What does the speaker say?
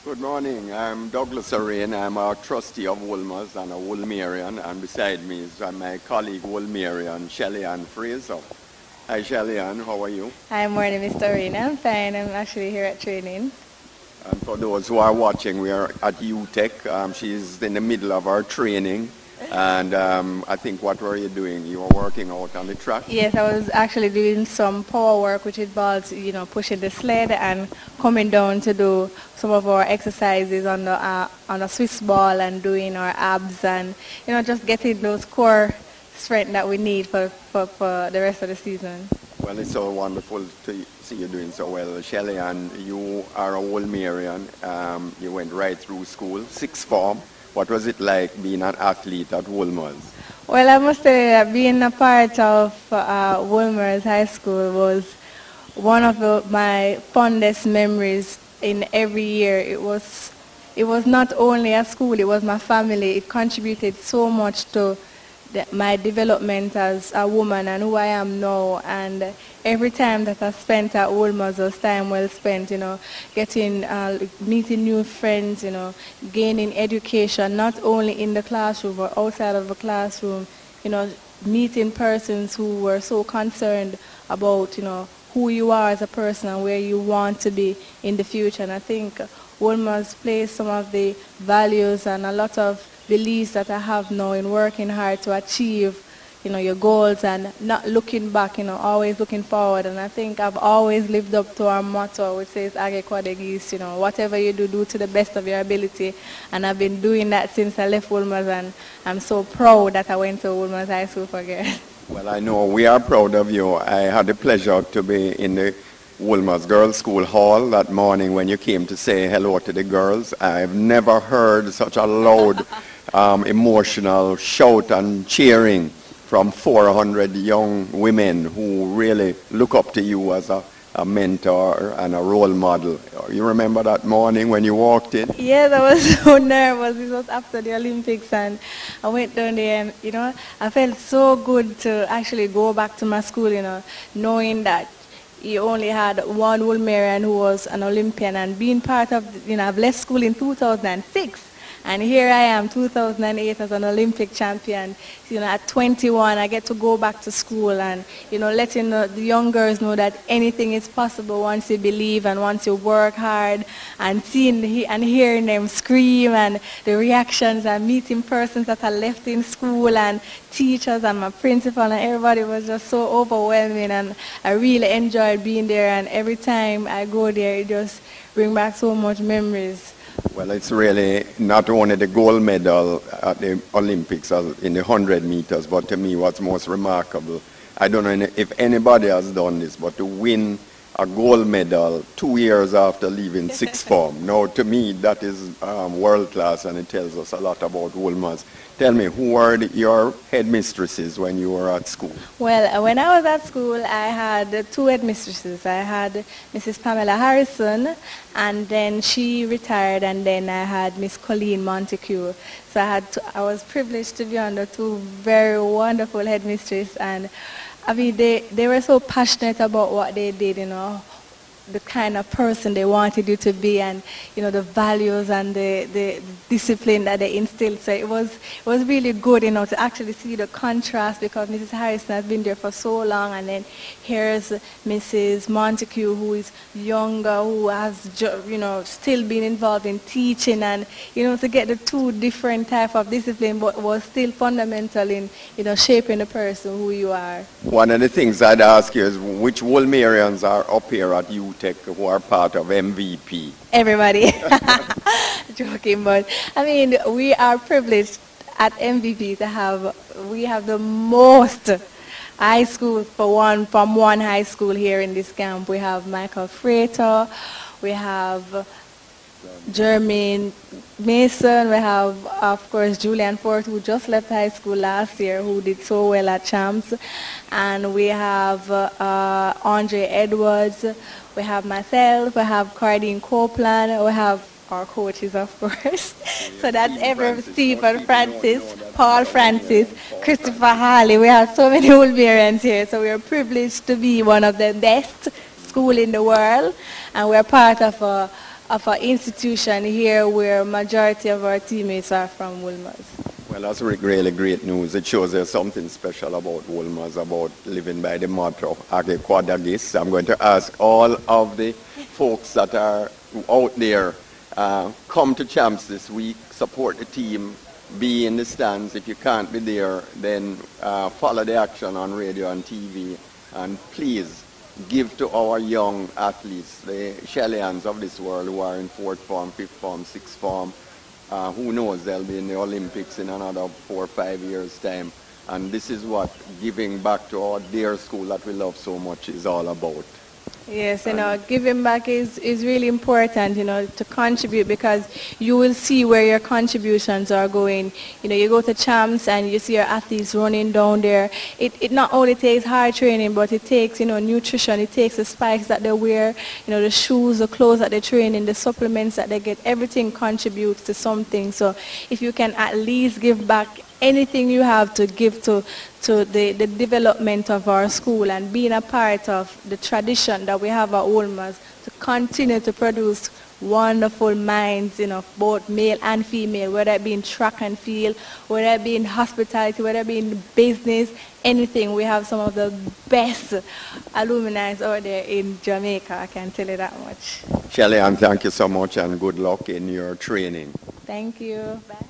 Good morning. I'm Douglas Orane. I'm a trustee of Wolmer's and a Wolmerian, and beside me is my colleague Wolmerian, Shelly-Ann Fraser. Hi Shelly-Ann, how are you? Hi, morning, Mr. Orane. I'm fine. I'm actually here at training. And for those who are watching, we are at UTech. She's in the middle of her training. And I think, what were you doing? You were working out on the track? Yes, I was actually doing some power work, which involves, pushing the sled and coming down to do some of our exercises on the Swiss ball and doing our abs and, just getting those core strength that we need for the rest of the season. Well, it's so wonderful to see you doing so well. Shelly-Ann, you are a Wolmerian. You went right through school, sixth form. What was it like being an athlete at Wolmer's? Well, I must say that being a part of Wolmer's High School was one of my fondest memories in every year. It was not only a school, it was my family. It contributed so much to my development as a woman and who I am now. And every time that I spent at Wolmer's was time well spent, meeting new friends, gaining education, not only in the classroom but outside of the classroom, meeting persons who were so concerned about, who you are as a person and where you want to be in the future. And I think Wolmer's plays some of the values and a lot of beliefs that I have now in working hard to achieve, your goals and not looking back, always looking forward. And I think I've always lived up to our motto, which says, Age Quadegis, whatever you do to the best of your ability. And I've been doing that since I left Wolmer's, and I'm so proud that I went to Wolmer's High School for girls. Well, I know we are proud of you. I had the pleasure to be in the Wolmer's Girls' School Hall that morning when you came to say hello to the girls. I've never heard such a loud, emotional shout and cheering from 400 young women who really look up to you as a mentor and a role model. You remember that morning when you walked in? Yes, I was so nervous. This was after the Olympics, and I went down there and, I felt so good to actually go back to my school, knowing that you only had one Wolmerian who was an Olympian, and being part of, I've left school in 2006. And here I am, 2008, as an Olympic champion. At 21, I get to go back to school and, letting the young girls know that anything is possible once you believe and once you work hard, and seeing and hearing them scream and the reactions and meeting persons that I left in school and teachers and my principal, and everybody was just so overwhelming, and I really enjoyed being there. And every time I go there, it just brings back so much memories. Well, it's really not only the gold medal at the Olympics in the 100 meters, but to me what's most remarkable, I don't know if anybody has done this, but to win a gold medal 2 years after leaving sixth form. Now, to me, that is world class, and it tells us a lot about Wolmer's. Tell me, who were your headmistresses when you were at school? Well, when I was at school, I had two headmistresses. I had Mrs. Pamela Harrison, and then she retired, and then I had Miss Colleen Montague. So I was privileged to be under two very wonderful headmistresses, and I mean, they were so passionate about what they did, the kind of person they wanted you to be, and, the values and the discipline that they instilled. So it was really good, to actually see the contrast, because Mrs. Harrison has been there for so long, and then here's Mrs. Montague, who is younger, who has, still been involved in teaching, and, to get the two different type of discipline, but was still fundamental in, shaping the person who you are. One of the things I'd ask you is, which Wolmerians are up here at UTech who are part of MVP? Everybody. Joking, but I mean, we are privileged at MVP to have the most high schools from one high school here in this camp. We have Michael Freighter, we have Jermaine Mason, we have, of course, Julian Fort, who just left high school last year, who did so well at Champs, and we have Andre Edwards, we have myself, we have Cardine Copeland, we have our coaches, of course. So that's Stephen Francis, Paul Francis, Christopher Harley. We have so many Wolmerians here, so we are privileged to be one of the best schools in the world, and we're part of of an institution here where majority of our teammates are from Wolmer's. Well, that's really great news. It shows there's something special about Wolmer's, about living by the motto, Age Quod Agis. I'm going to ask all of the folks that are out there, come to Champs this week, support the team, be in the stands. If you can't be there, then follow the action on radio and TV, and please give to our young athletes, the Shelly-Anns of this world who are in 4th form, 5th form, 6th form. Who knows, they'll be in the Olympics in another 4 or 5 years' time. And this is what giving back to our dear school that we love so much is all about. Yes, giving back is really important, to contribute, because you will see where your contributions are going. You go to Champs and you see your athletes running down there. It not only takes hard training, but it takes, nutrition. It takes the spikes that they wear, the shoes, the clothes that they train in, the supplements that they get. Everything contributes to something. So if you can at least give back anything you have to give to the development of our school and being a part of the tradition that we have at Wolmer's to continue to produce wonderful minds, both male and female, whether it be in track and field, whether it be in hospitality, whether it be in business, anything. We have some of the best alumni out there in Jamaica, I can tell you that much. Shelly-Ann, thank you so much and good luck in your training. Thank you. Bye.